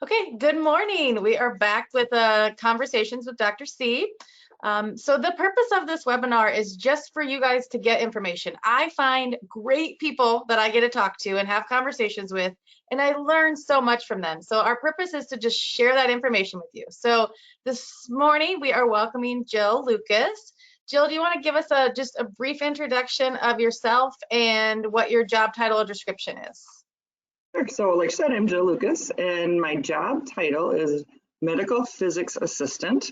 Okay, good morning. We are back with conversations with Dr. C. So the purpose of this webinar is just for you guys to get information. I find great people that I get to talk to and have conversations with, and I learn so much from them. So our purpose is to just share that information with you. So this morning we are welcoming Jill Lucas. Jill, do you want to give us just a brief introduction of yourself and what your job title or description is? Sure. So like I said, I'm Jill Lucas, and my job title is Medical Physics Assistant,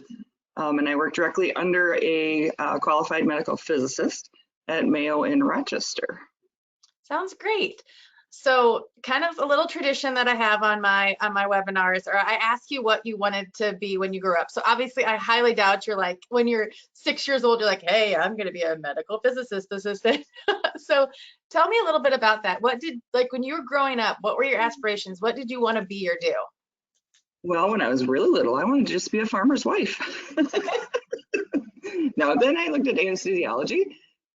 and I work directly under a qualified medical physicist at Mayo in Rochester. Sounds great. So kind of a little tradition that I have on my webinars, or I ask you what you wanted to be when you grew up. So obviously I highly doubt you're like, when you're 6 years old, you're like, hey, I'm going to be a medical physicist assistant. So tell me a little bit about that. What did, like when you were growing up, what were your aspirations? What did you want to be or do? Well, when I was really little, I wanted to just be a farmer's wife. Now, then I looked at anesthesiology,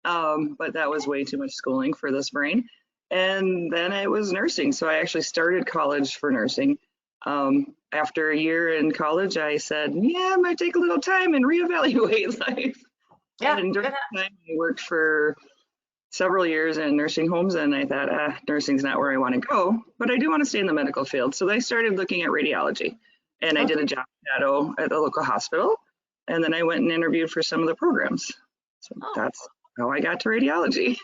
but that was way too much schooling for this brain. And then it was nursing. So I actually started college for nursing. After a year in college, I said, yeah, I might take a little time and reevaluate life. Yeah. And during that time, I worked for several years in nursing homes, and I thought, nursing's not where I want to go, but I do want to stay in the medical field. So I started looking at radiology, and I did a job shadow at the local hospital, and then I went and interviewed for some of the programs. So that's how I got to radiology.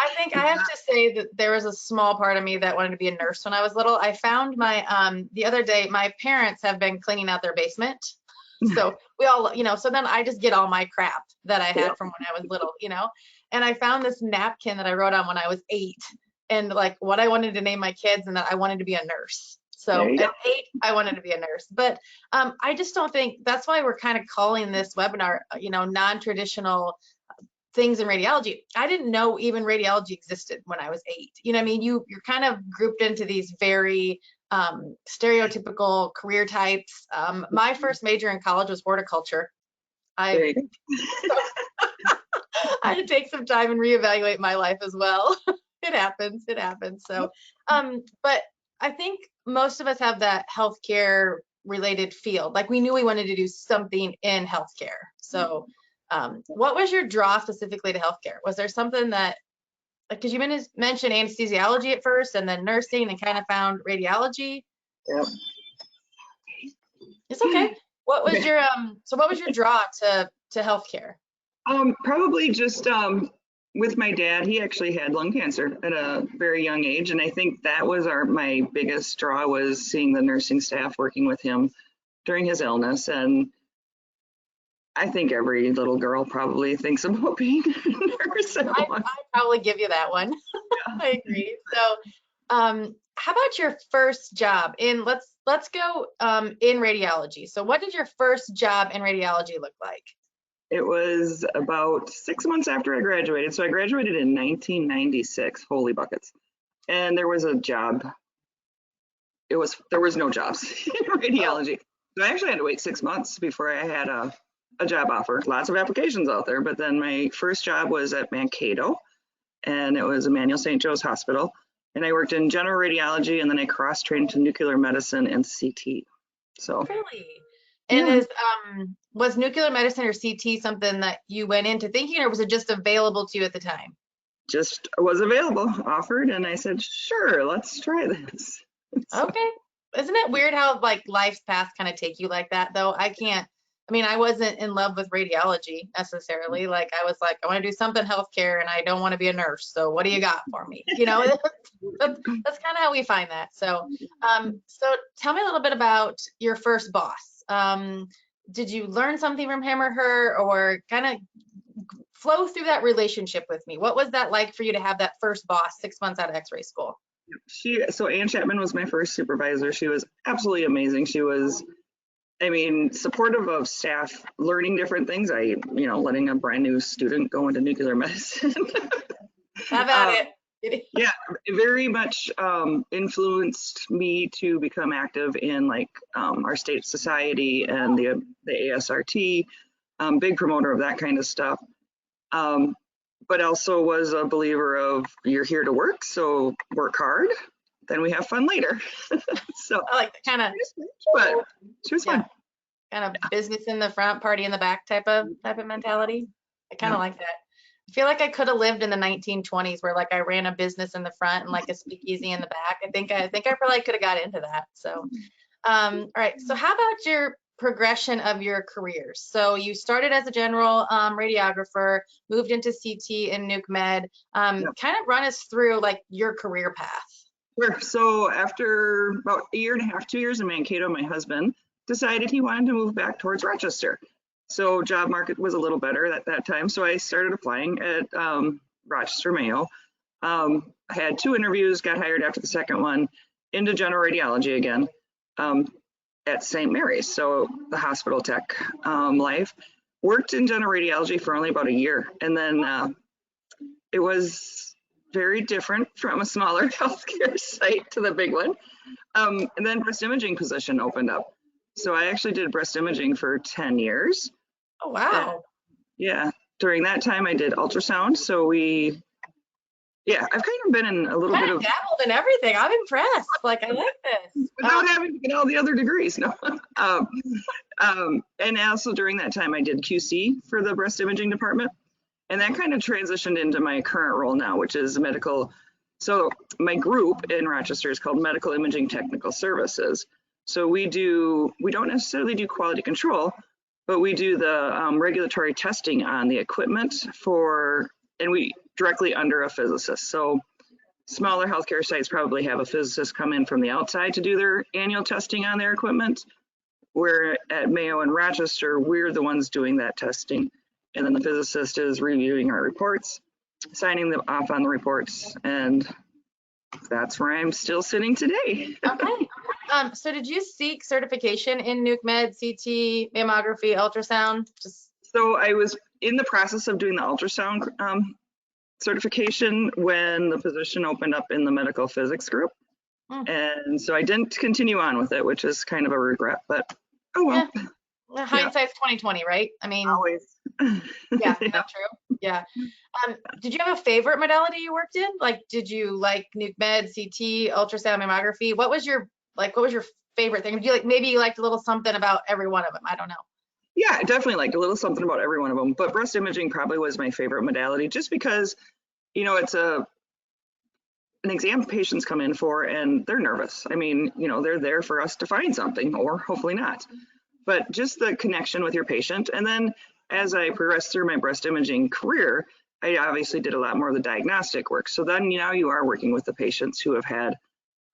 I think I have to say that there was a small part of me that wanted to be a nurse when I was little. I found my, the other day, my parents have been cleaning out their basement. So we all, so then I just get all my crap that I had from when I was little, and I found this napkin that I wrote on when I was 8 and like what I wanted to name my kids and that I wanted to be a nurse. So at 8, I wanted to be a nurse, but I just don't think that's why we're kind of calling this webinar, non-traditional things in radiology. I didn't know even radiology existed when I was 8. I mean, you're kind of grouped into these very stereotypical career types. My first major in college was horticulture. I had to take some time and reevaluate my life as well. It happens. So, but I think most of us have that healthcare related field. Like we knew we wanted to do something in healthcare. So what was your draw specifically to healthcare? Was there something that, like, because you mentioned anesthesiology at first and then nursing and kind of found radiology? Yep. It's okay. What was your, so what was your draw to healthcare? Probably just with my dad. He actually had lung cancer at a very young age, and I think that was my biggest draw, was seeing the nursing staff working with him during his illness. And I think every little girl probably thinks about being a nurse. I'd probably give you that one. Yeah. I agree. So how about your first job in, let's go in radiology. So what did your first job in radiology look like? It was about 6 months after I graduated. So I graduated in 1996, holy buckets. And there was a job. There was no jobs in radiology. So I actually had to wait 6 months before I had a job offer. Lots of applications out there, but then my first job was at Mankato, and it was Emmanuel St. Joe's Hospital. And I worked in general radiology, and then I cross-trained to nuclear medicine and CT. So really? And was nuclear medicine or CT something that you went into thinking, or was it just available to you at the time? Just was available, offered, and I said, sure, let's try this. Okay. Isn't it weird how like life's paths kind of take you like that though? I wasn't in love with radiology necessarily. Like I was like, I want to do something healthcare and I don't want to be a nurse. So what do you got for me? That's kind of how we find that. So, so tell me a little bit about your first boss. Did you learn something from him or her, or kind of flow through that relationship with me? What was that like for you to have that first boss 6 months out of X-ray school? So Ann Chapman was my first supervisor. She was absolutely amazing. She was, supportive of staff learning different things. Letting a brand new student go into nuclear medicine. How about it? Yeah, very much influenced me to become active in our state society and the ASRT, big promoter of that kind of stuff. But also was a believer of, you're here to work, so work hard. then we have fun later. So, I like the kind of, but she was fun. kind of business in the front, party in the back type of mentality. I kind of like that. I feel like I could have lived in the 1920s where like I ran a business in the front and like a speakeasy in the back. I think I probably could have got into that. So, all right. So how about your progression of your careers? So you started as a general radiographer, moved into CT and nuke med. Kind of run us through like your career path. Sure. So after about a year and a half, 2 years in Mankato, my husband decided he wanted to move back towards Rochester. So job market was a little better at that time. So I started applying at Rochester Mayo. I had 2 interviews, got hired after the second one into general radiology again at St. Mary's. So the hospital tech life. Worked in general radiology for only about a year. And then it was very different from a smaller healthcare site to the big one. And then breast imaging position opened up. So I actually did breast imaging for 10 years. Oh, wow. Yeah. During that time, I did ultrasound. So I've kind of been in a little bit of dabbled in everything. I'm impressed. Like, I like this. Without having to get all the other degrees. No. And also during that time, I did QC for the breast imaging department. And that kind of transitioned into my current role now, which is medical. So my group in Rochester is called Medical Imaging Technical Services. So we don't necessarily do quality control, but we do the regulatory testing on the equipment and we directly under a physicist. So smaller healthcare sites probably have a physicist come in from the outside to do their annual testing on their equipment. Where at Mayo and Rochester, we're the ones doing that testing. And then the physicist is reviewing our reports, signing them off on the reports, and that's where I'm still sitting today. Okay. So did you seek certification in nuke med, CT, mammography, ultrasound? So I was in the process of doing the ultrasound certification when the position opened up in the medical physics group. And so I didn't continue on with it, which is kind of a regret, but oh well. Yeah. Hindsight's 20/20, right? I mean, always. Yeah, that's true. Yeah. Did you have a favorite modality you worked in? Like, did you like nuke med, CT, ultrasound, mammography? What was your favorite thing? Maybe you liked a little something about every one of them. I don't know. Yeah, I definitely liked a little something about every one of them, but breast imaging probably was my favorite modality just because, it's an exam patients come in for and they're nervous. I mean, they're there for us to find something or hopefully not, but just the connection with your patient. And then as I progressed through my breast imaging career, I obviously did a lot more of the diagnostic work. So then now you are working with the patients who have had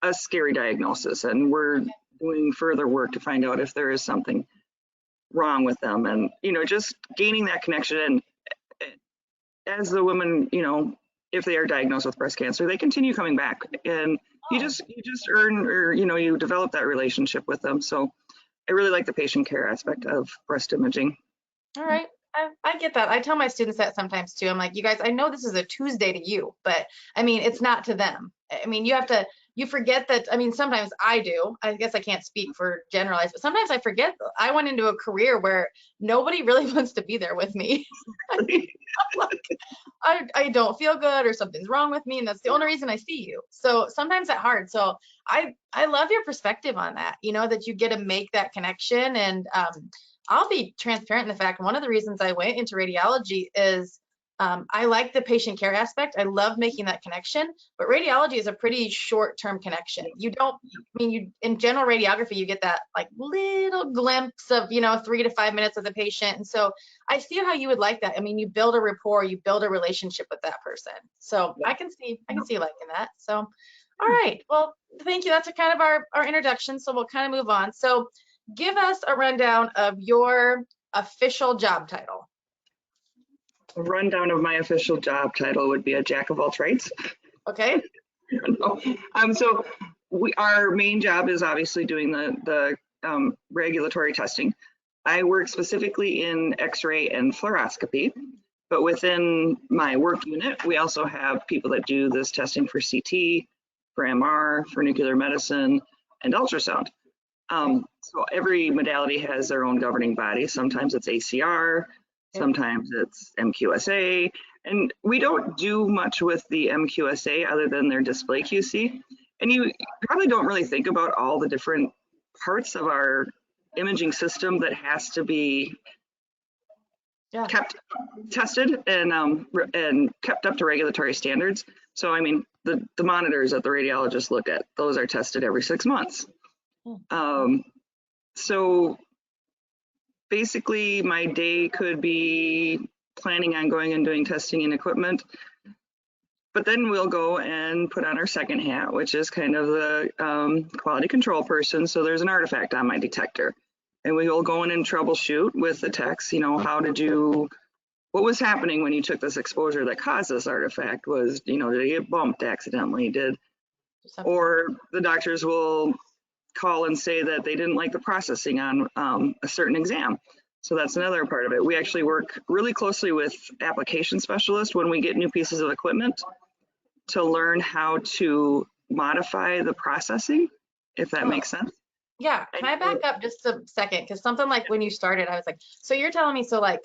a scary diagnosis, and we're doing further work to find out if there is something wrong with them, and just gaining that connection. And as the women, if they are diagnosed with breast cancer, they continue coming back, and you just earn, or you develop that relationship with them. So I really like the patient care aspect of breast imaging. All right. I get that. I tell my students that sometimes too. I'm like, you guys, I know this is a Tuesday to you, but I mean, it's not to them. I mean, you forget that. I mean, sometimes I do. I guess I can't speak for generalized, but sometimes I forget I went into a career where nobody really wants to be there with me. I mean, I don't feel good or something's wrong with me, and that's the only reason I see you. So sometimes that's hard. So I love your perspective on that, that you get to make that connection. And I'll be transparent in the fact, one of the reasons I went into radiology is I like the patient care aspect. I love making that connection, but radiology is a pretty short-term connection. In general radiography, you get that like little glimpse of, 3 to 5 minutes of the patient. And so I see how you would like that. I mean, you build a rapport, you build a relationship with that person. So I can see liking that. So, all right. Well, thank you. That's kind of our introduction. So we'll kind of move on. So give us a rundown of your official job title. A rundown of my official job title would be a jack of all trades. Okay. So our main job is obviously doing the regulatory testing. I work specifically in X-ray and fluoroscopy, but within my work unit, we also have people that do this testing for CT, for MR, for nuclear medicine, and ultrasound. So every modality has their own governing body. Sometimes it's ACR, sometimes it's MQSA, and we don't do much with the MQSA other than their display QC. And you probably don't really think about all the different parts of our imaging system that has to be kept tested and kept up to regulatory standards. So I mean, the monitors that the radiologists look at, those are tested every 6 months. So basically my day could be planning on going and doing testing and equipment, but then we'll go and put on our second hat, which is kind of the quality control person. So there's an artifact on my detector, and we will go in and troubleshoot with the techs, you know, what was happening when you took this exposure that caused this artifact? Was, you know, did it get bumped accidentally? Or the doctors will call and say that they didn't like the processing on a certain exam. So that's another part of it. We actually work really closely with application specialists when we get new pieces of equipment to learn how to modify the processing, if that makes sense. Yeah, can I back up just a second? Because something like when you started, I was like, so you're telling me, so like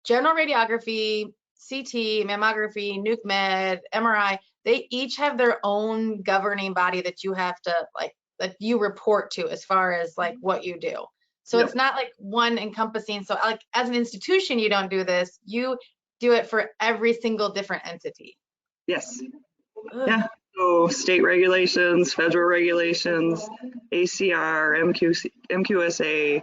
general radiography, CT, mammography, nuke med, MRI, they each have their own governing body that you have to like, that you report to as far as like what you do. So it's not like one encompassing. So like as an institution, you don't do this, you do it for every single different entity. Yes. Ugh. Yeah. So state regulations, federal regulations, ACR, MQSA.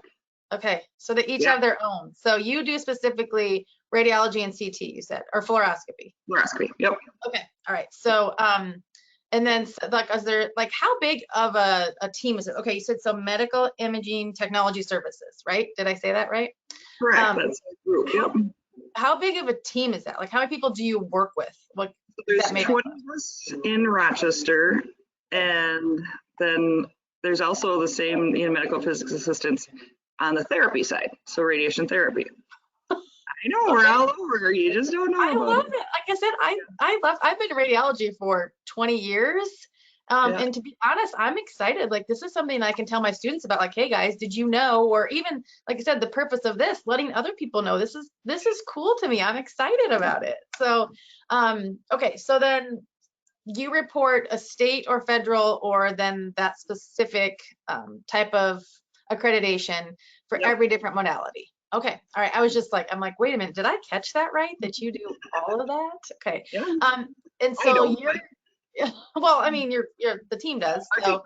Okay. So they each have their own. So you do specifically radiology and CT, you said, or fluoroscopy. Fluoroscopy. Yep. Okay. All right. So, and then like, is there like, how big of a team is it? Okay. You said so medical imaging technology services, right? Did I say that right? Correct. That's a group. Yep. How big of a team is that? Like how many people do you work with? What there's 20 of us in Rochester, and then there's also the same, you know, medical physics assistants on the therapy side. So radiation therapy. I know we're all over. You just don't know. I love it. Like I said, I've been in radiology for 20 years. And to be honest, I'm excited. Like this is something I can tell my students about, like, hey guys, did you know? Or even, like I said, the purpose of this, letting other people know this is cool to me. I'm excited about it. So, okay. So then you report a state or federal, or then that specific type of accreditation for every different modality. Okay. All right. I was just like, I'm like, wait a minute, did I catch that right? That you do all of that? Okay. Yeah. And so you're, well, I mean, the team does. So,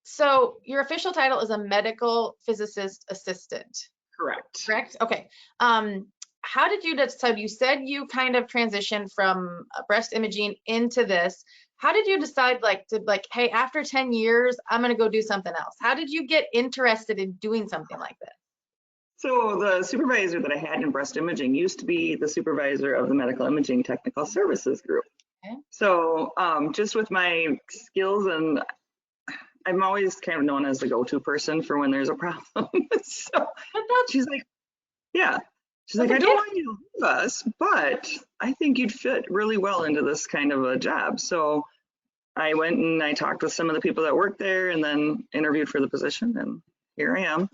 so your official title is a medical physicist assistant. Correct. Correct. Okay. How did you decide? You said you kind of transitioned from breast imaging into this. How did you decide, like, hey, after 10 years, I'm going to go do something else? How did you get interested in doing something like this? So the supervisor that I had in breast imaging used to be the supervisor of the Medical Imaging Technical Services group. Okay. So just with my skills, and I'm always kind of known as the go-to person for when there's a problem. So she's like, yeah. She's like, I don't want you to leave us, but I think you'd fit really well into this kind of a job. So I went and I talked with some of the people that worked there and then interviewed for the position, and here I am.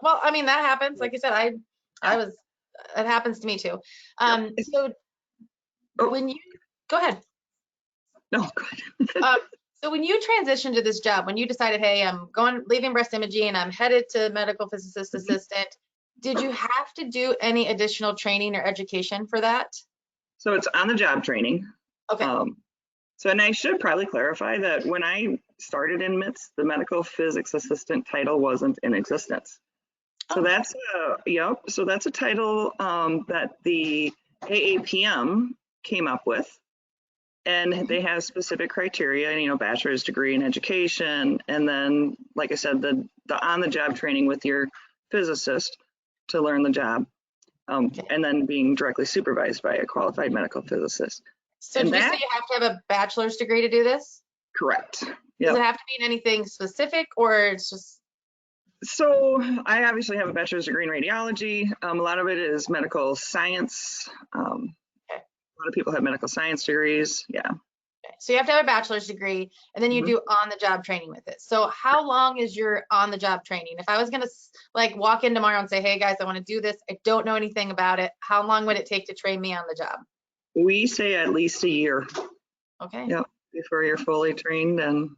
Well, I mean, that happens. Like I said, it happens to me too. So when you, go ahead. No, go ahead. So when you transitioned to this job, when you decided, hey, I'm leaving breast imaging and I'm headed to medical physicist assistant, did you have to do any additional training or education for that? So it's on the job training. Okay. So, and I should probably clarify that when I started in MITS, the medical physics assistant title wasn't in existence. So that's so that's a title that the AAPM came up with, and they have specific criteria, you know, bachelor's degree in education, and then, like I said, the on-the-job training with your physicist to learn the job, and then being directly supervised by a qualified medical physicist. So did you say you have to have a bachelor's degree to do this? Correct. Yep. Does it have to be in anything specific, or it's just? So I obviously have a bachelor's degree in radiology. A lot of it is medical science. A lot of people have medical science degrees. Yeah. Okay. So you have to have a bachelor's degree, and then you do on-the-job training with it. So how long is your on-the-job training? If I was going to like walk in tomorrow and say, hey guys, I want to do this, I don't know anything about it, how long would it take to train me on the job? We say at least a year. Okay. Yep. before you're fully trained. And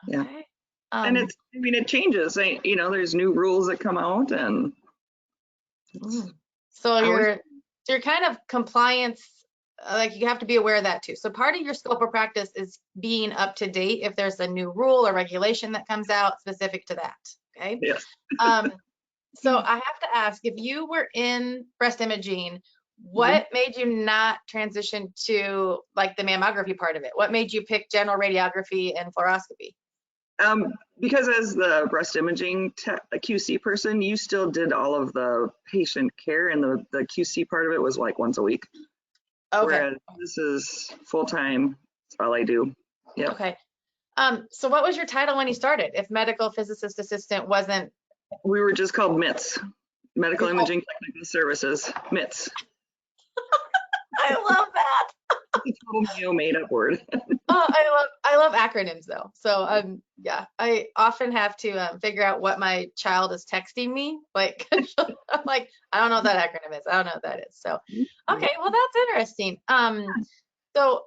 yeah. Okay. And it's, I mean, it changes. You know, there's new rules that come out, and so you're kind of compliance, like you have to be aware of that too. So part of your scope of practice is being up to date if there's a new rule or regulation that comes out specific to that. Okay. yes. So I have to ask, if you were in breast imaging, what made you not transition to like the mammography part of it? What made you pick general radiography and fluoroscopy? Because as the breast imaging QC person, you still did all of the patient care, and the QC part of it was like once a week. Okay. Whereas this is full time. That's all I do. Yeah. Okay. So what was your title when you started? If Medical Physicist Assistant wasn't. We were just called MITS, Medical Imaging Technical Services, MITS. I love that. It's a total made-up word. I love acronyms though. So yeah, I often have to figure out what my child is texting me. Like I'm like, I don't know what that acronym is. I don't know what that is. So okay, well that's interesting. So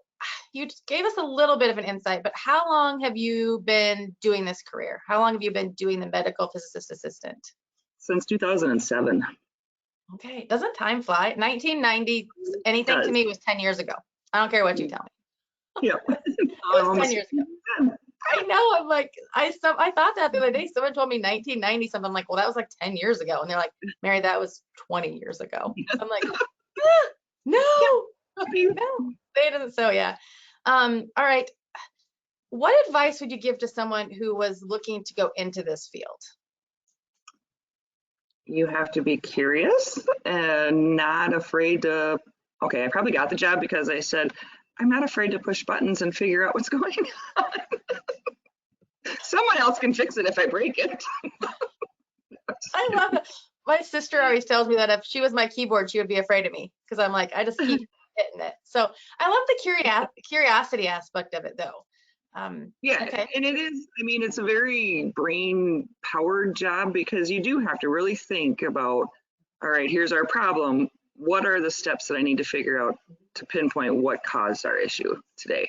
you gave us a little bit of an insight, but how long have you been doing this career? How long have you been doing the medical physicist assistant? Since 2007. Okay, doesn't time fly? 1990, anything to me was 10 years ago. I don't care what you tell me. Yeah. It was 10 years ago. I know, I'm like, I thought that the other day, someone told me 1990 something. I'm like, well, that was like 10 years ago. And they're like, Mary, that was 20 years ago. I'm like, no, no, they didn't. So yeah. All right. What advice would you give to someone who was looking to go into this field? You have to be curious and not afraid to, okay, I probably got the job because I said, I'm not afraid to push buttons and figure out what's going on. Someone else can fix it if I break it. I love it. My sister always tells me that if she was my keyboard, she would be afraid of me because I'm like, I just keep hitting it. So I love the curiosity aspect of it though. Yeah, okay. And it is, I mean, it's a very brain powered job because you do have to really think about, all right, here's our problem. What are the steps that I need to figure out to pinpoint what caused our issue today?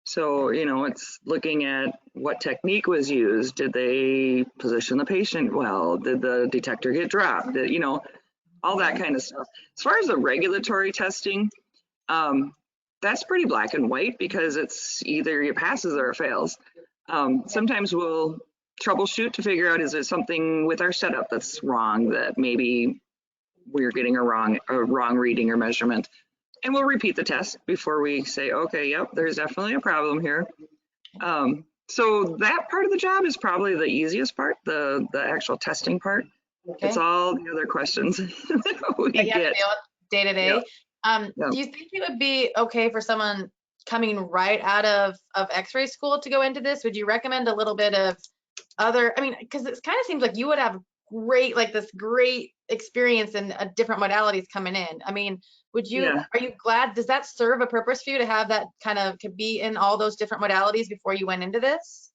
So, you know, it's looking at what technique was used. Did they position the patient well? Did the detector get dropped? You know, all that kind of stuff. As far as the regulatory testing, that's pretty black and white because it's either it passes or it fails. Sometimes we'll troubleshoot to figure out, is there something with our setup that's wrong, that maybe we're getting a wrong reading or measurement. And we'll repeat the test before we say, okay, yep, there's definitely a problem here. So that part of the job is probably the easiest part, the actual testing part. Okay. It's all the other questions we get day to day. Do you think it would be okay for someone coming right out of X-ray school to go into this? Would you recommend a little bit of other, I mean, because it kind of seems like you would have great, like this great experience in different modalities coming in. I mean, would you, are you glad, does that serve a purpose for you to have that kind of, could be in all those different modalities before you went into this?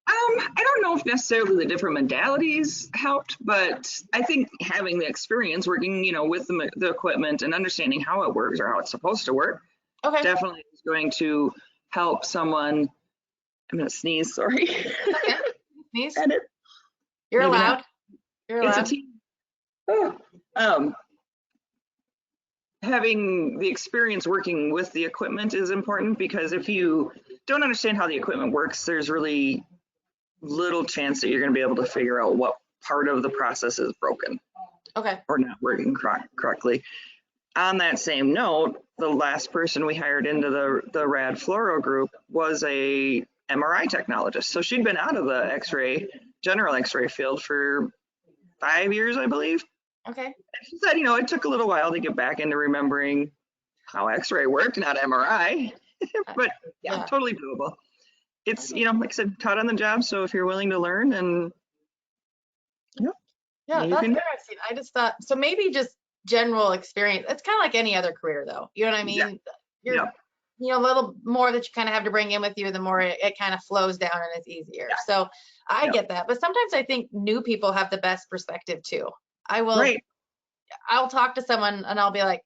I don't know if necessarily the different modalities helped, but I think having the experience working, you know, with the equipment and understanding how it works or how it's supposed to work, definitely is going to help someone. I'm going to sneeze, sorry. Okay. Sneeze. Edit. You're allowed. You're allowed. It's a team. Having the experience working with the equipment is important because if you don't understand how the equipment works, there's really little chance that you're going to be able to figure out what part of the process is broken or not working correctly. On that same note, the last person we hired into the rad fluoro group was a MRI technologist. So she'd been out of the X-ray, general X-ray field for 5 years, I believe. Okay. And she said, you know, it took a little while to get back into remembering how X-ray worked, not MRI, but yeah, totally doable. It's, you know, like I said, taught on the job. So if you're willing to learn and that's interesting. I just thought, so maybe just general experience. It's kind of like any other career though. You know what I mean? You're, you know, a little more that you kind of have to bring in with you, the more it kind of flows down and it's easier. So I get that. But sometimes I think new people have the best perspective too. I will, I'll talk to someone and I'll be like,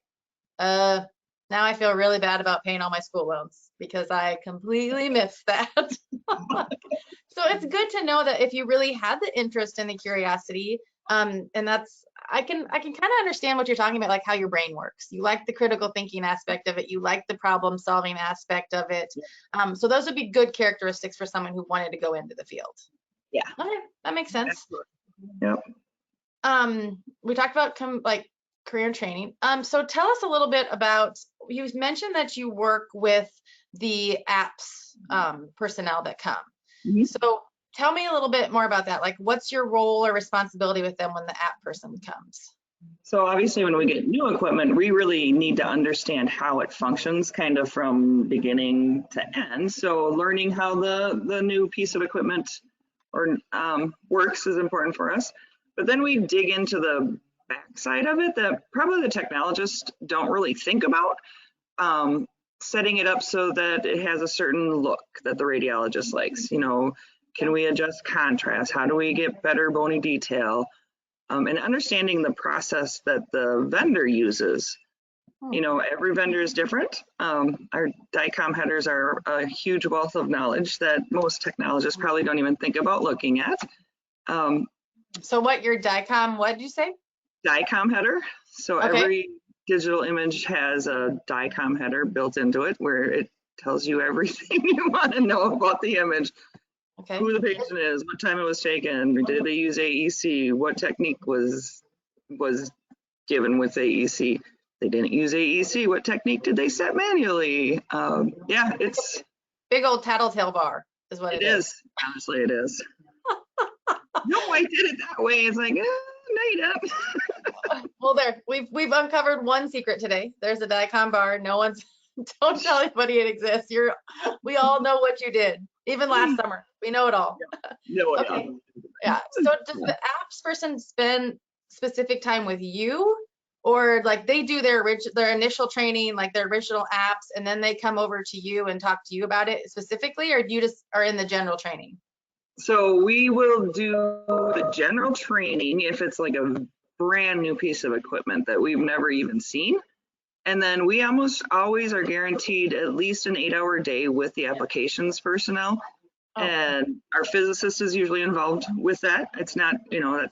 now I feel really bad about paying all my school loans. because I completely missed that. So it's good to know that if you really had the interest and the curiosity, and that's, I can kind of understand what you're talking about, like how your brain works. You like the critical thinking aspect of it. You like the problem solving aspect of it. So those would be good characteristics for someone who wanted to go into the field. Yeah. Okay, that makes sense. Yep. We talked about like career and training. So tell us a little bit about, you mentioned that you work with the apps personnel that come. Mm-hmm. So tell me a little bit more about that. Like, what's your role or responsibility with them when the app person comes? So obviously when we get new equipment, we really need to understand how it functions kind of from beginning to end. So learning how the new piece of equipment or works is important for us. But then we dig into the backside of it that probably the technologists don't really think about. Setting it up so that it has a certain look that the radiologist likes. You know, can we adjust contrast? How do we get better bony detail? And understanding the process that the vendor uses. You know, every vendor is different. Our DICOM headers are a huge wealth of knowledge that most technologists probably don't even think about looking at. So what your DICOM, what did you say? DICOM header. So okay. Every digital image has a DICOM header built into it where it tells you everything you want to know about the image. Okay. Who the patient is, what time it was taken, did they use AEC, what technique was given with AEC. They didn't use AEC, what technique did they set manually? Yeah, it's big old tattletale bar is what it is. Honestly, it is. No, I did it that way. It's like, no, you don't. Well, there, we've uncovered one secret today. There's a DICOM bar. No one's, don't tell anybody it exists. We all know what you did. Even last summer, we know it all. No, okay. Yeah. So does the apps person spend specific time with you, or like they do their initial training, like their original apps, and then they come over to you and talk to you about it specifically, or do you just are in the general training? So we will do the general training if it's like a brand new piece of equipment that we've never even seen. And then we almost always are guaranteed at least an 8-hour day with the applications personnel. Oh. And our physicist is usually involved with that. It's not, you know,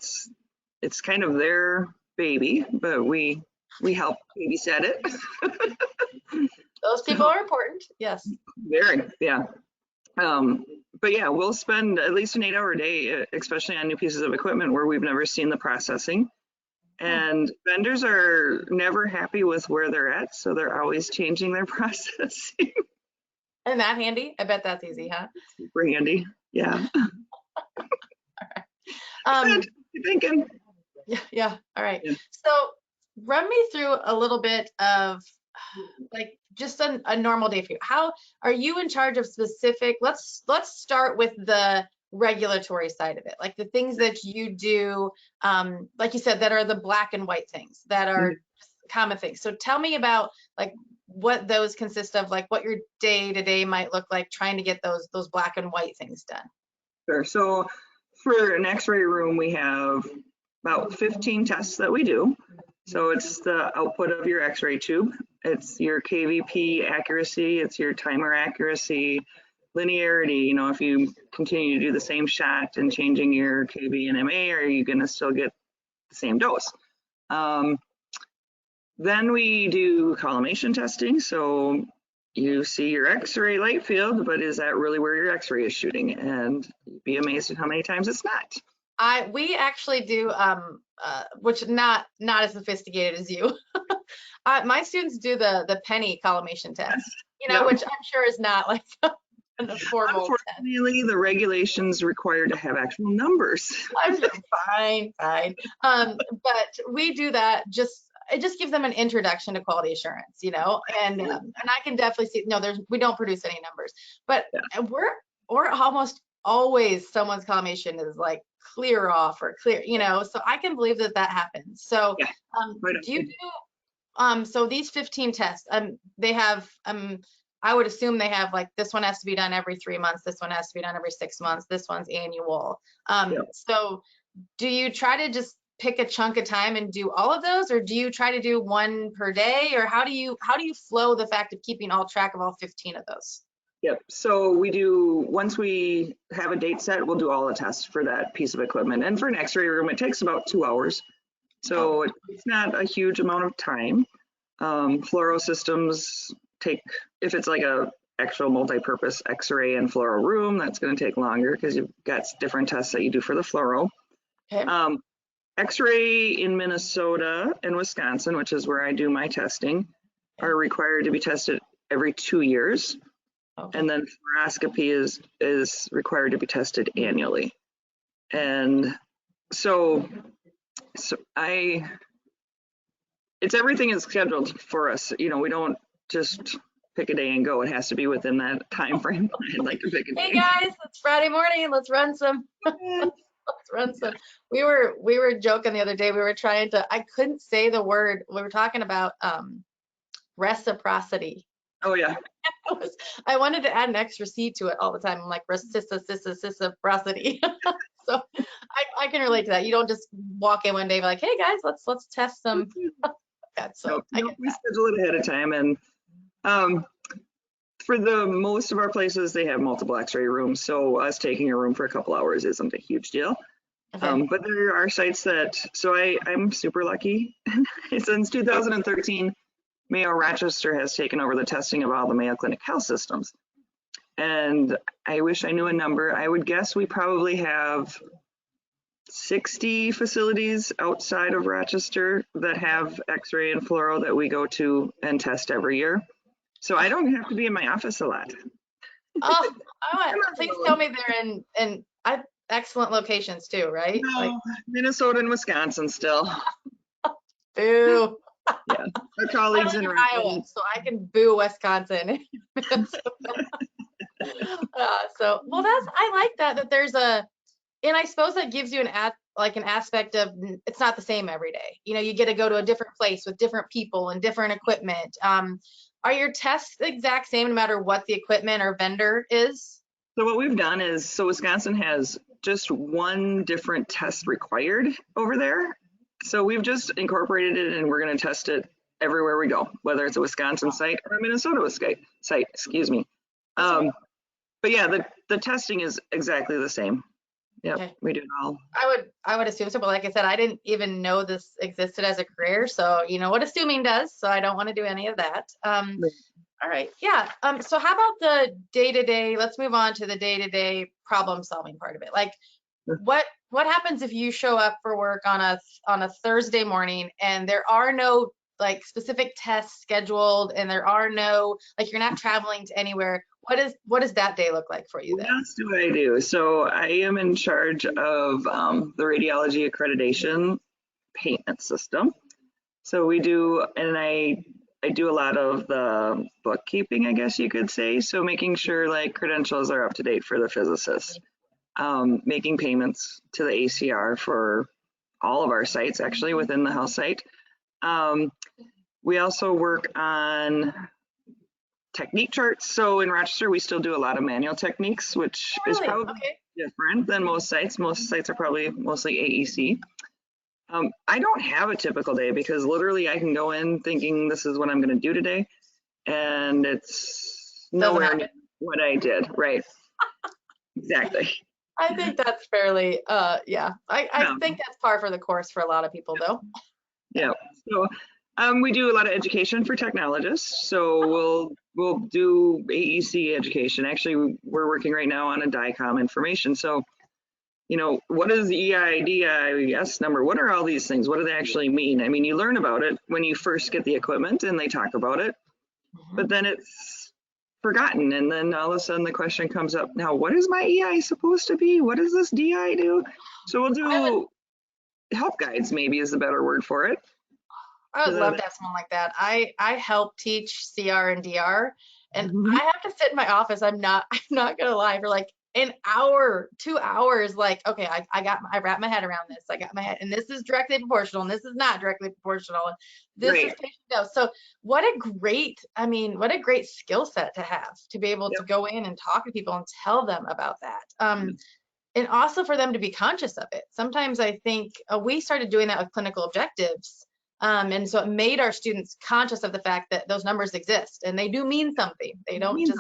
it's kind of their baby, but we help babysit it. Those people are important, yes. Very, yeah. But yeah, we'll spend at least an 8-hour day, especially on new pieces of equipment where we've never seen the processing. And vendors are never happy with where they're at, so they're always changing their processing. Isn't that handy? I bet that's easy, huh? Super handy, yeah. All right. Thinking. Yeah. All right. Yeah. So run me through a little bit of like just a normal day for you. How are you in charge of specific? Let's start with the regulatory side of it, like the things that you do, like you said, that are the black and white things that are common things. So tell me about like what those consist of, like what your day-to-day might look like trying to get those black and white things done. Sure. So for an x-ray room, we have about 15 tests that we do. So it's the output of your x-ray tube. It's your KVP accuracy. It's your timer accuracy, linearity. You know, if you continue to do the same shot and changing your KV and MA, are you going to still get the same dose? Then we do collimation testing. So you see your x-ray light field, but is that really where your x-ray is shooting? And you'd be amazed at how many times it's not. We actually do, which not as sophisticated as you. My students do the penny collimation test, you know, which I'm sure is not like a formal test. Unfortunately, the regulations require to have actual numbers. I'm fine. But we do that it just gives them an introduction to quality assurance, you know, and I can definitely see, no, we don't produce any numbers, but we're almost always someone's collimation is like clear off or clear, you know, so I can believe that happens. So do you do, so these 15 tests, they have, I would assume they have like, this one has to be done every 3 months. This one has to be done every 6 months. This one's annual. So do you try to just pick a chunk of time and do all of those, or do you try to do one per day, or how do you flow the fact of keeping all track of all 15 of those? Yep. So we do, once we have a date set, we'll do all the tests for that piece of equipment. And for an X-ray room, it takes about 2 hours. So it's not a huge amount of time. Fluoro systems take, if it's like a actual multi-purpose X-ray and fluoro room, that's going to take longer because you've got different tests that you do for the fluoro. Okay. X-ray in Minnesota and Wisconsin, which is where I do my testing, are required to be tested every 2 years. Okay. And then fluoroscopy is required to be tested annually. And so everything is scheduled for us. You know, we don't just pick a day and go. It has to be within that time frame. I'd like to pick a day. Hey guys, it's Friday morning. Let's run some. Let's run some. We were joking the other day. We were trying to. I couldn't say the word. We were talking about reciprocity. Oh yeah. I wanted to add an extra C to it all the time. I'm like reciprocity. So I can relate to that. You don't just walk in one day and be like, hey guys, let's test some. So we schedule it ahead of time, and for the most of our places, they have multiple X-ray rooms. So us taking a room for a couple hours isn't a huge deal. Okay. But there are sites that, so I'm super lucky. Since 2013, Mayo Rochester has taken over the testing of all the Mayo Clinic health systems. And I wish I knew a number. I would guess we probably have 60 facilities outside of Rochester that have X-ray and fluoro that we go to and test every year. So I don't have to be in my office a lot. Oh, please tell me they're in excellent locations too, right? No, like Minnesota and Wisconsin still. Boo. Yeah, our colleagues in Iowa, so I can boo Wisconsin. So, well, I like that there's and I suppose that gives you an aspect of it's not the same every day. You know, you get to go to a different place with different people and different equipment. Are your tests the exact same no matter what the equipment or vendor is? So what we've done is, so Wisconsin has just one different test required over there. So we've just incorporated it, and we're going to test it everywhere we go, whether it's a Wisconsin site or a Minnesota site, excuse me. But yeah, the testing is exactly the same. Yep, okay. We do it all. I would assume so, but like I said, I didn't even know this existed as a career. So you know what assuming does. So I don't want to do any of that. All right, yeah. So how about the day-to-day? Let's move on to the day-to-day problem-solving part of it. Like, what happens if you show up for work on a Thursday morning and there are no like specific tests scheduled and there are no, like, you're not traveling to anywhere? What does that day look like for you then? What else do I do? So I am in charge of the radiology accreditation payment system. So we do, and I do a lot of the bookkeeping, I guess you could say. So making sure like credentials are up to date for the physicist, making payments to the ACR for all of our sites actually within the health site. We also work on technique charts. So in Rochester, we still do a lot of manual techniques, which is probably different than most sites. Most sites are probably mostly AEC. I don't have a typical day because literally I can go in thinking this is what I'm going to do today, and it's nowhere near what I did. Right. Exactly. I think that's fairly, yeah. I think that's par for the course for a lot of people, though. Yeah. So we do a lot of education for technologists. So we'll do AEC education. Actually, we're working right now on a DICOM information. So, you know, what is the EIDIS number? What are all these things? What do they actually mean? I mean, you learn about it when you first get the equipment and they talk about it, but then it's forgotten. And then all of a sudden the question comes up, now, what is my EI supposed to be? What does this DI do? So we'll do help guides, maybe is the better word for it. I would love to have someone like that. I help teach CR and DR, and I have to sit in my office. I'm not gonna lie, for like an hour, 2 hours. Like, okay, I wrap my head around this. I got my head, and this is directly proportional, and this is not directly proportional, and this is patient dose. So what a great skill set to have, to be able to go in and talk to people and tell them about that. and also for them to be conscious of it. Sometimes I think we started doing that with clinical objectives. And so it made our students conscious of the fact that those numbers exist and they do mean something. They don't just,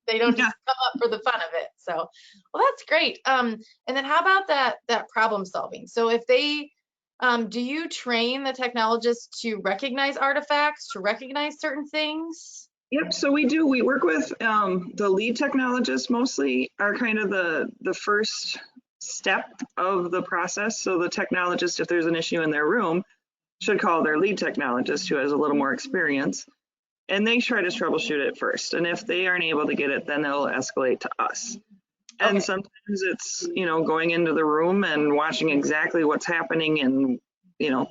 they don't just come up for the fun of it. So, well, that's great. And then how about that problem solving? So if they, do you train the technologists to recognize artifacts, to recognize certain things? Yep, so we do. We work with the lead technologists mostly are kind of the first step of the process. So the technologist, if there's an issue in their room, should call their lead technologist who has a little more experience, and they try to troubleshoot it first. And if they aren't able to get it, then they'll escalate to us. And sometimes it's, you know, going into the room and watching exactly what's happening. And, you know,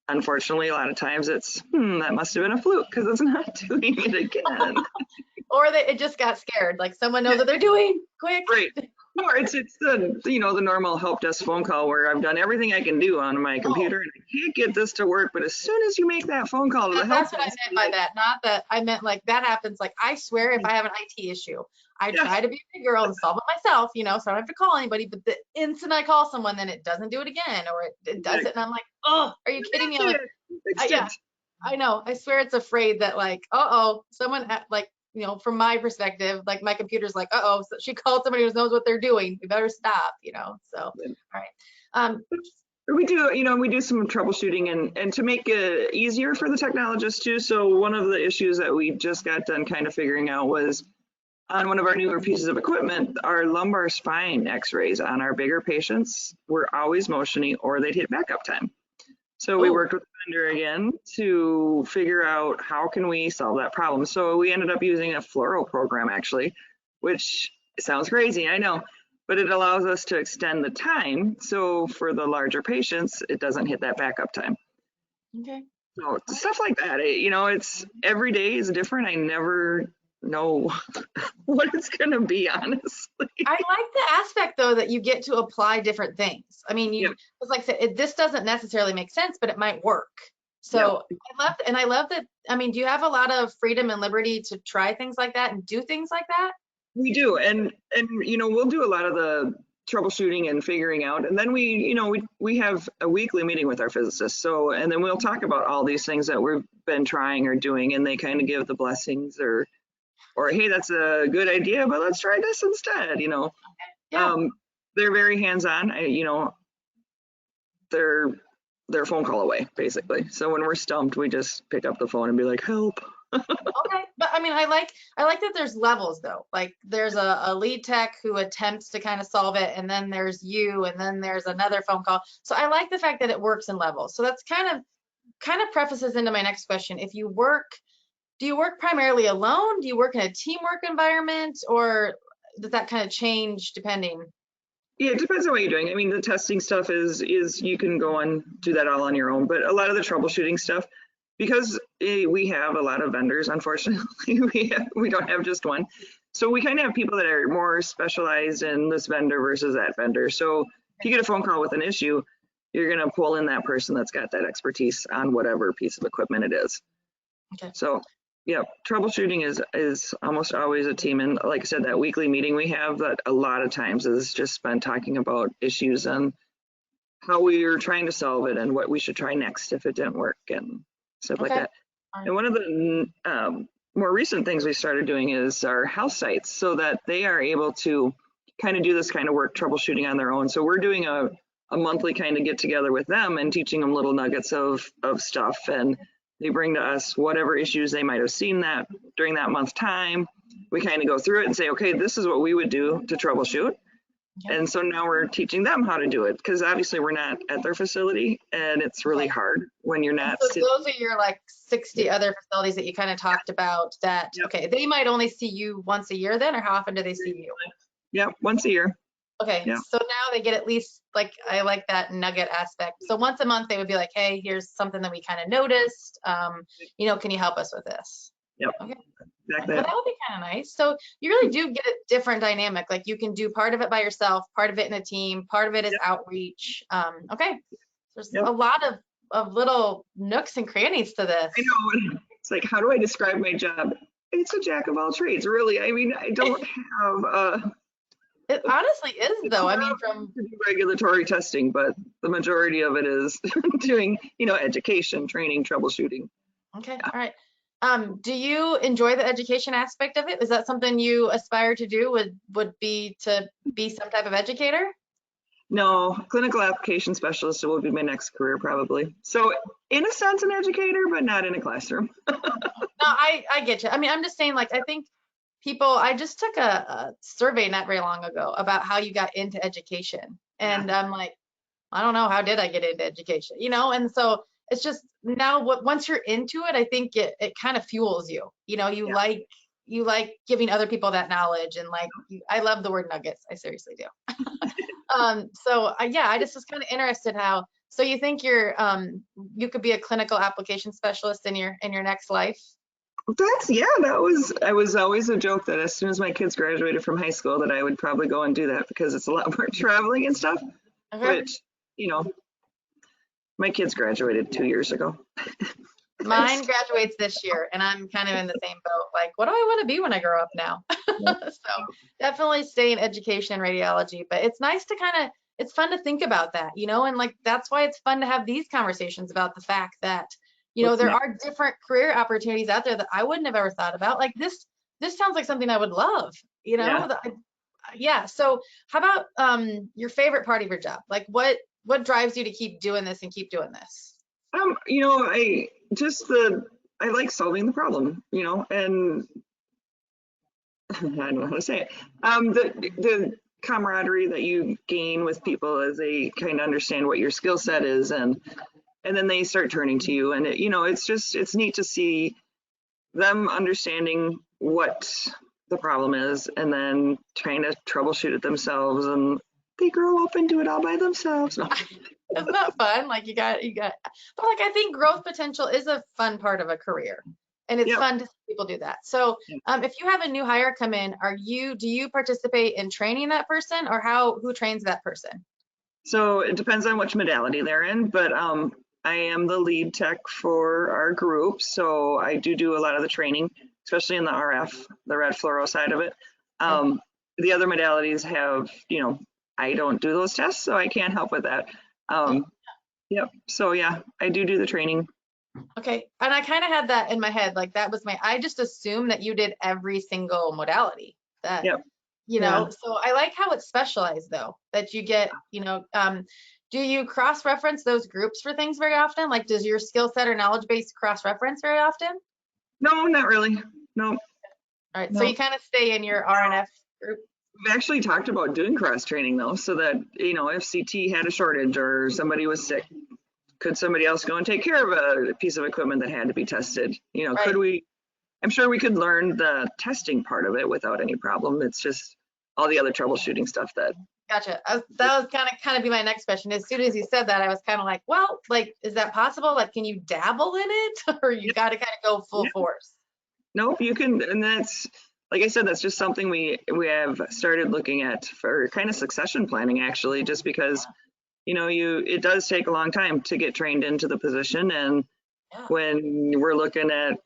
unfortunately, a lot of times it's, that must have been a fluke because it's not doing it again. Or it just got scared, like someone knows what they're doing, quick. Right. Or it's the, you know, the normal help desk phone call where I've done everything I can do on my computer and I can't get this to work. But as soon as you make that phone call to the help desk. That's what I meant by that. Not that I meant like that happens. Like I swear if I have an IT issue, I try to be a big girl and solve it myself, you know, so I don't have to call anybody. But the instant I call someone, then it doesn't do it again, or it does it. And I'm like, oh, are you kidding me? I'm like, yeah, I know. I swear it's afraid that like, someone like, you know, from my perspective, like my computer's like, so she called somebody who knows what they're doing. We better stop, you know. So, all right. We do, you know, we do some troubleshooting and to make it easier for the technologists too. So one of the issues that we just got done kind of figuring out was on one of our newer pieces of equipment, our lumbar spine x-rays on our bigger patients were always motioning or they'd hit backup time. So we worked with the vendor again to figure out how can we solve that problem. So we ended up using a fluoro program actually, which sounds crazy, I know, but it allows us to extend the time. So for the larger patients, it doesn't hit that backup time. Okay. So stuff like that, you know, it's every day is different. I never know what it's going to be, honestly. I like the aspect though that you get to apply different things. I mean, you it's like this doesn't necessarily make sense, but it might work. So I love that. I mean, do you have a lot of freedom and liberty to try things like that and do things like that? We do, and you know, we'll do a lot of the troubleshooting and figuring out, and then we have a weekly meeting with our physicists. So, and then we'll talk about all these things that we've been trying or doing, and they kind of give the blessings or hey, that's a good idea, but let's try this instead, you know. They're very hands-on. You know, they're a phone call away, basically. So when we're stumped, we just pick up the phone and be like, help. Okay, but I mean, I like that there's levels though. Like there's a lead tech who attempts to kind of solve it, and then there's you, and then there's another phone call. So I like the fact that it works in levels. So that's kind of prefaces into my next question. If you work, do you work primarily alone? Do you work in a teamwork environment, or does that kind of change depending? Yeah, it depends on what you're doing. I mean, the testing stuff is you can go and do that all on your own, but a lot of the troubleshooting stuff, because we have a lot of vendors, unfortunately, we don't have just one. So we kind of have people that are more specialized in this vendor versus that vendor. So if you get a phone call with an issue, you're going to pull in that person that's got that expertise on whatever piece of equipment it is. Okay. So yeah, troubleshooting is almost always a team. And like I said, that weekly meeting we have that a lot of times is just spent talking about issues and how we are trying to solve it and what we should try next if it didn't work and stuff like that. And one of the more recent things we started doing is our house sites so that they are able to kind of do this kind of work troubleshooting on their own. So we're doing a monthly kind of get together with them and teaching them little nuggets of stuff, and they bring to us whatever issues they might have seen that during that month time. We kind of go through it and say, okay, this is what we would do to troubleshoot. Okay. And so now we're teaching them how to do it, because obviously we're not at their facility and it's really hard when you're not. So those are your like 60 other facilities that you kind of talked about that, okay, they might only see you once a year then, or how often do they see you? Yeah, once a year. Okay, so now they get at least, like, I like that nugget aspect. So once a month they would be like, hey, here's something that we kind of noticed. You know, can you help us with this? Yep. Okay. Exactly. Well, that would be kind of nice. So you really do get a different dynamic. Like you can do part of it by yourself, part of it in a team, part of it is outreach. Okay. There's a lot of little nooks and crannies to this. I know. It's like, how do I describe my job? It's a jack of all trades, really. I mean, I don't have It honestly is though. I mean, from To do regulatory testing, but the majority of it is doing, education, training, troubleshooting. okay, Yeah. all right. Do you enjoy the education aspect of it? Is that something you aspire to do? Would be to be some type of educator? No, clinical application specialist will be my next career probably. So in a sense, an educator, but not in a classroom. No, I get you. I mean, I'm just saying, like, I think people, I just took a survey not very long ago about how you got into education. And I'm like, I don't know, how did I get into education? And so it's just now once you're into it, I think it kind of fuels you. You like giving other people that knowledge and like I love the word nuggets. I seriously do. Yeah, I just was kind of interested how, so you think you could be a clinical application specialist in your next life? I was always a joke that as soon as my kids graduated from high school that I would probably go and do that because it's a lot more traveling and stuff, Okay. which, my kids graduated 2 years ago. Mine graduates this year, and I'm kind of in the same boat. Like, what do I want to be when I grow up now? So definitely stay in education and radiology, but it's nice to it's fun to think about that, and like, that's why it's fun to have these conversations about the fact that, there are different career opportunities out there that I wouldn't have ever thought about. Like this sounds like something I would love, yeah. So how about your favorite part of your job? Like what drives you to keep doing this and keep doing this? I like solving the problem, and I don't know how to say it. The camaraderie that you gain with people as they kind of understand what your skill set is, and then they start turning to you, and it's neat to see them understanding what the problem is and then trying to troubleshoot it themselves, and they grow up and do it all by themselves. Isn't that fun? Like but like, I think growth potential is a fun part of a career, and it's fun to see people do that. So if you have a new hire come in, do you participate in training that person, or who trains that person? So it depends on which modality they're in, but I am the lead tech for our group, so I do a lot of the training, especially in the RF, the red fluoro side of it. The other modalities have, I don't do those tests, so I can't help with that. So yeah, I do the training. Okay, and I kind of had that in my head, like that was I just assumed that you did every single modality that, so I like how it's specialized though, that you get, do you cross-reference those groups for things very often? Like, does your skill set or knowledge base cross-reference very often? No, not really. No. All right, so you kind of stay in your RNF group. We've actually talked about doing cross training though, so that, if CT had a shortage or somebody was sick, could somebody else go and take care of a piece of equipment that had to be tested? Could we, I'm sure we could learn the testing part of it without any problem. It's just all the other troubleshooting stuff that. Gotcha. That was kind of be my next question. As soon as you said that, I was kind of like, well, like, is that possible? Like, can you dabble in it, or you got to kind of go full force? Nope, you can, and that's, like I said, that's just something we have started looking at for kind of succession planning, actually, just because, it does take a long time to get trained into the position. And when we're looking at,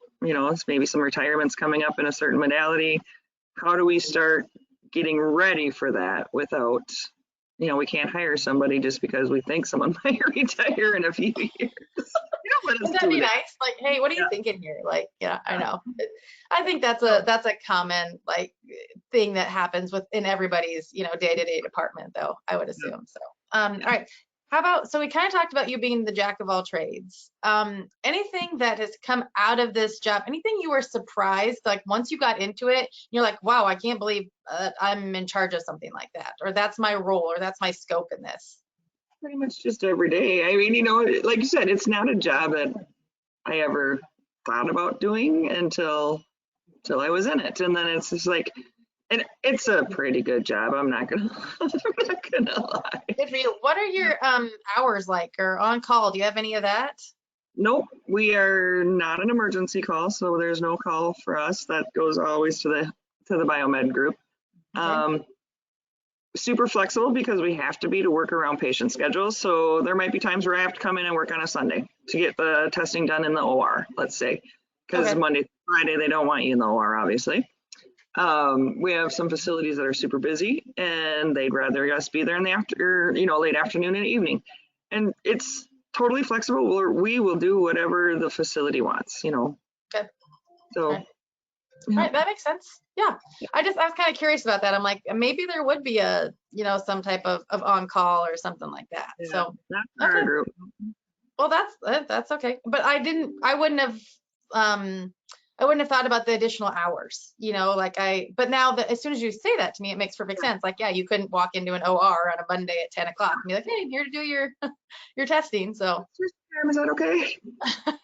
maybe some retirements coming up in a certain modality, how do we start getting ready for that without, we can't hire somebody just because we think someone might retire in a few years. Wouldn't that be nice? Like, hey, what are you thinking here? Like, I know. I think that's a common like thing that happens in everybody's, day-to-day department, though, I would assume. So, all right. How about, so we kind of talked about you being the jack of all trades. Anything that has come out of this job, anything you were surprised, like once you got into it, you're like, wow, I can't believe I'm in charge of something like that, or that's my role, or that's my scope in this? Pretty much just every day. I mean, like you said, it's not a job that I ever thought about doing until I was in it. And then it's just like, and it's a pretty good job. I'm not gonna lie. Good for you. What are your hours like, or on call? Do you have any of that? Nope, we are not an emergency call, so there's no call for us. That goes always to the biomed group. Okay. Super flexible because we have to be to work around patient schedules. So there might be times where I have to come in and work on a Sunday to get the testing done in the OR, let's say, because Monday, Friday, they don't want you in the OR, obviously. We have some facilities that are super busy and they'd rather us be there in the late afternoon and evening. And it's totally flexible. We will do whatever the facility wants, Okay. So. Okay. Right, that makes sense. Yeah, I was kind of curious about that. I'm like, maybe there would be a, some type of on call or something like that. Yeah, so that's our group. Well, that's okay. But I wouldn't have thought about the additional hours, but now that as soon as you say that to me, it makes perfect sense. Like, yeah, you couldn't walk into an OR on a Monday at 10 o'clock and be like, hey, I'm here to do your your testing. So Is that okay?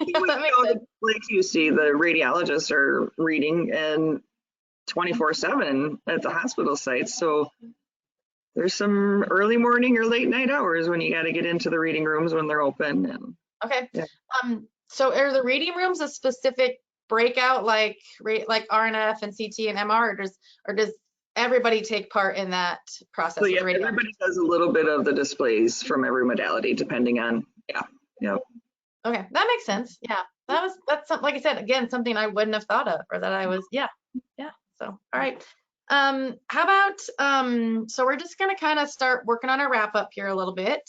Yeah, that makes sense. Like you see, the radiologists are reading and 24/7 at the hospital sites. So there's some early morning or late night hours when you got to get into the reading rooms when they're open. And Okay. Yeah. So are the reading rooms a specific breakout like RNF and CT and MR, or does everybody take part in that process? So yeah, everybody does a little bit of the displays from every modality, depending on Okay, that makes sense. Yeah, that's something, like I said, again, something I wouldn't have thought of, or that I was, yeah. So, all right. How about, so we're just gonna kind of start working on our wrap up here a little bit.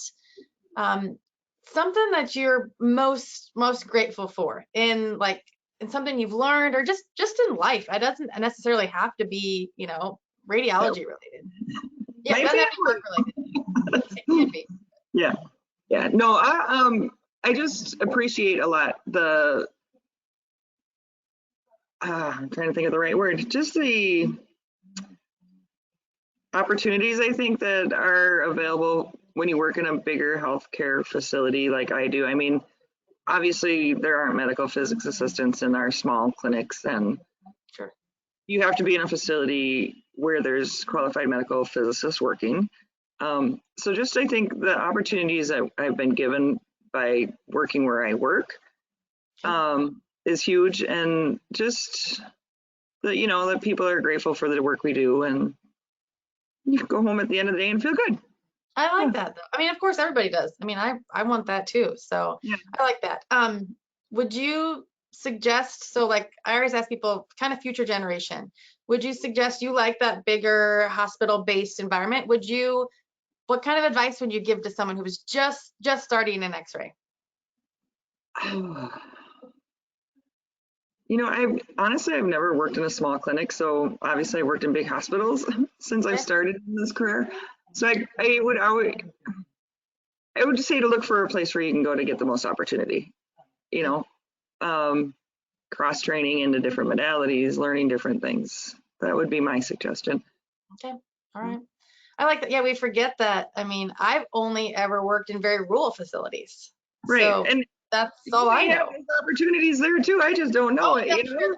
Something that you're most grateful for in something you've learned, or just in life. It doesn't necessarily have to be, radiology related. Yeah, it doesn't have to be work related. It can be. Yeah. No, I just appreciate a lot I'm trying to think of the right word, just the opportunities I think that are available when you work in a bigger healthcare facility like I do. I mean, obviously there aren't medical physics assistants in our small clinics, and Sure. You have to be in a facility where there's qualified medical physicists working. So just I think the opportunities that I've been given by working where I work is huge, and just that people are grateful for the work we do, and you can go home at the end of the day and feel good. I like that though. I mean, of course everybody does. I mean, I want that too. So Yeah. I like that. Would you suggest, so like I always ask people, kind of future generation, would you suggest you like that bigger hospital-based environment? What kind of advice would you give to someone who was just starting in X-ray? I've never worked in a small clinic, so obviously I worked in big hospitals since I've started in this career. So I would just say to look for a place where you can go to get the most opportunity. Cross training into different modalities, learning different things. That would be my suggestion. Okay, all right. I like that. Yeah, we forget that. I mean, I've only ever worked in very rural facilities. Right, so and that's all I know. There's opportunities there too. I just don't know it. Yeah, sure.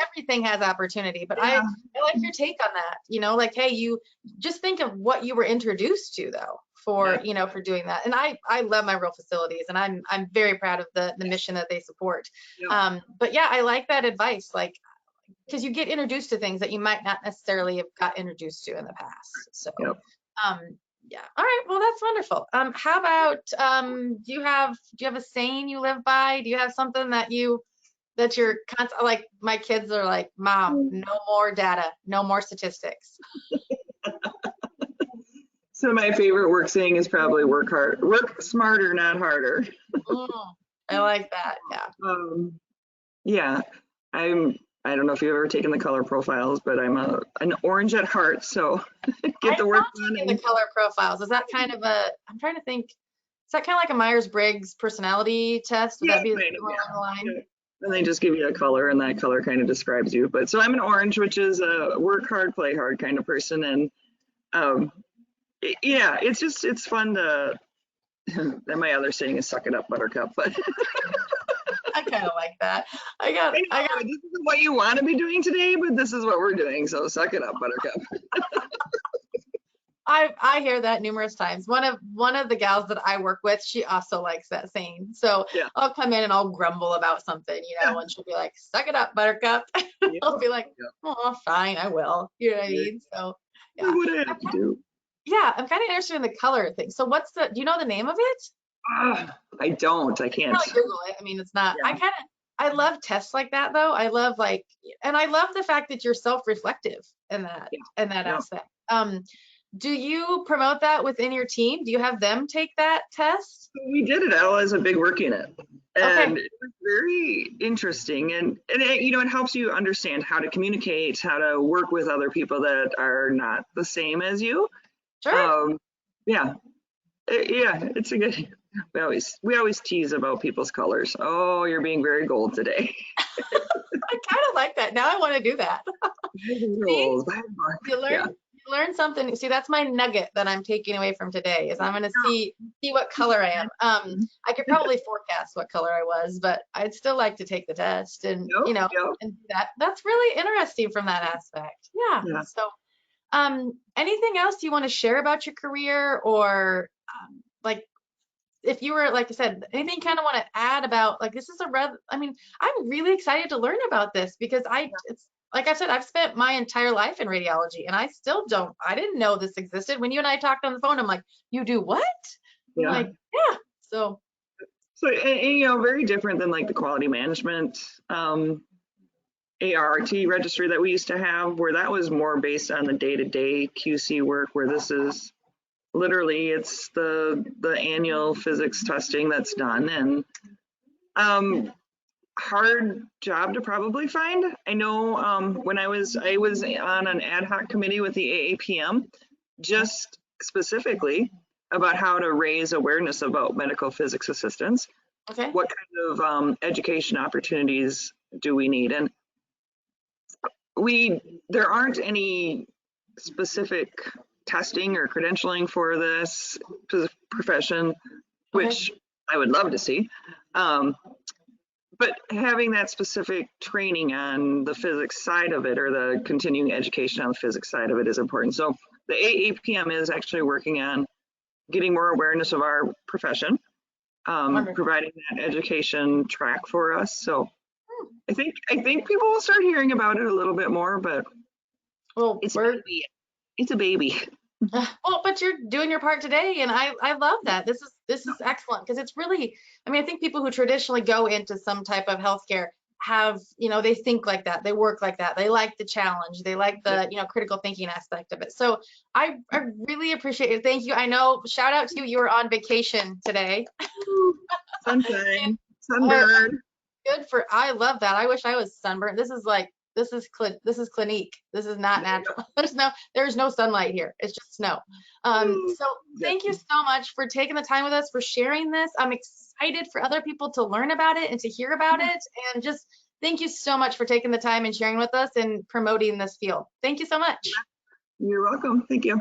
Everything has opportunity, but I like your take on that. Like, hey, you just think of what you were introduced to though for doing that. And I love my rural facilities, and I'm very proud of the mission that they support. But yeah, I like that advice, because you get introduced to things that you might not necessarily have got introduced to in the past. So yeah. All right. Well, that's wonderful. How about do you have a saying you live by? Do you have something that you're like, my kids are like, Mom, no more data, no more statistics. So my favorite work saying is probably work smarter, not harder. I like that. Yeah. I don't know if you've ever taken the color profiles, but I'm an orange at heart, so get the work done. The color profiles, is that kind of I'm trying to think, is that kind of like a Myers-Briggs personality test? Would that be along the line? Yeah. And they just give you a color, and that color kind of describes you. But so I'm an orange, which is a work hard, play hard kind of person. And it's fun to, and my other saying is suck it up, buttercup, but I kind of like that. I got this isn't what you want to be doing today, but this is what we're doing. So suck it up, buttercup. I hear that numerous times. One of the gals that I work with, she also likes that saying. So I'll come in and I'll grumble about something, and she'll be like, suck it up, buttercup. I'll be like, oh, fine, I will. You know what I mean? So yeah. What do I have to do? Yeah, I'm kind of interested in the color thing. So do you know the name of it? I don't. I can't. Probably Google it. I mean, it's not. I kind of. I love tests like that though. I love and I love the fact that you're self-reflective in that Yeah. aspect. Do you promote that within your team? Do you have them take that test? We did it all as a big work unit, and Okay. it was very interesting. And it, you know, it helps you understand how to communicate, how to work with other people that are not the same as you. Sure. Yeah, yeah, it's a good. We always tease about people's colors. Oh, you're being very gold today. I kind of like that. Now I want to do that. See? Gold. You Yeah. learn something. See, that's my nugget that I'm taking away from today is I'm going to see what color I am. I could probably forecast what color I was, but I'd still like to take the test and, Yep, you know, yep. and do that. That's really interesting from that aspect. Yeah. Yeah. So, anything else you want to share about your career or, like, if you were, like I said, anything kind of want to add about, like, this is I mean, I'm really excited to learn about this because it's like I said, I've spent my entire life in radiology and I didn't know this existed. When you and I talked on the phone, I'm like, you do what? I'm Yeah. like, yeah. So, And, you know, very different than like the quality management ARRT registry that we used to have, where that was more based on the day-to-day QC work, where this is literally it's the annual physics testing that's done. And hard job to probably find. I know when I was on an ad hoc committee with the AAPM, just specifically about how to raise awareness about medical physics assistants. okay. What kind of education opportunities do we need? And there aren't any specific testing or credentialing for this profession, which I would love to see. But having that specific training on the physics side of it, or the continuing education on the physics side of it, is important. So the AAPM is actually working on getting more awareness of our profession, providing that education track for us. So I think people will start hearing about it a little bit more, but Well, it's a baby. well, but you're doing your part today, and I love that. This is excellent because it's really, I mean, I think people who traditionally go into some type of healthcare have, you know, they think like that, they work like that, they like the challenge, they like the, you know, critical thinking aspect of it. So I really appreciate it. Thank you. I know, shout out to you. You were on vacation today. Sunshine, sunburn. I love that. I wish I was sunburned. This is Clinique. This is not natural. There's no sunlight here. It's just snow. So thank you so much for taking the time with us, for sharing this. I'm excited for other people to learn about it and to hear about it. And just thank you so much for taking the time and sharing with us and promoting this field. Thank you so much. You're welcome. Thank you.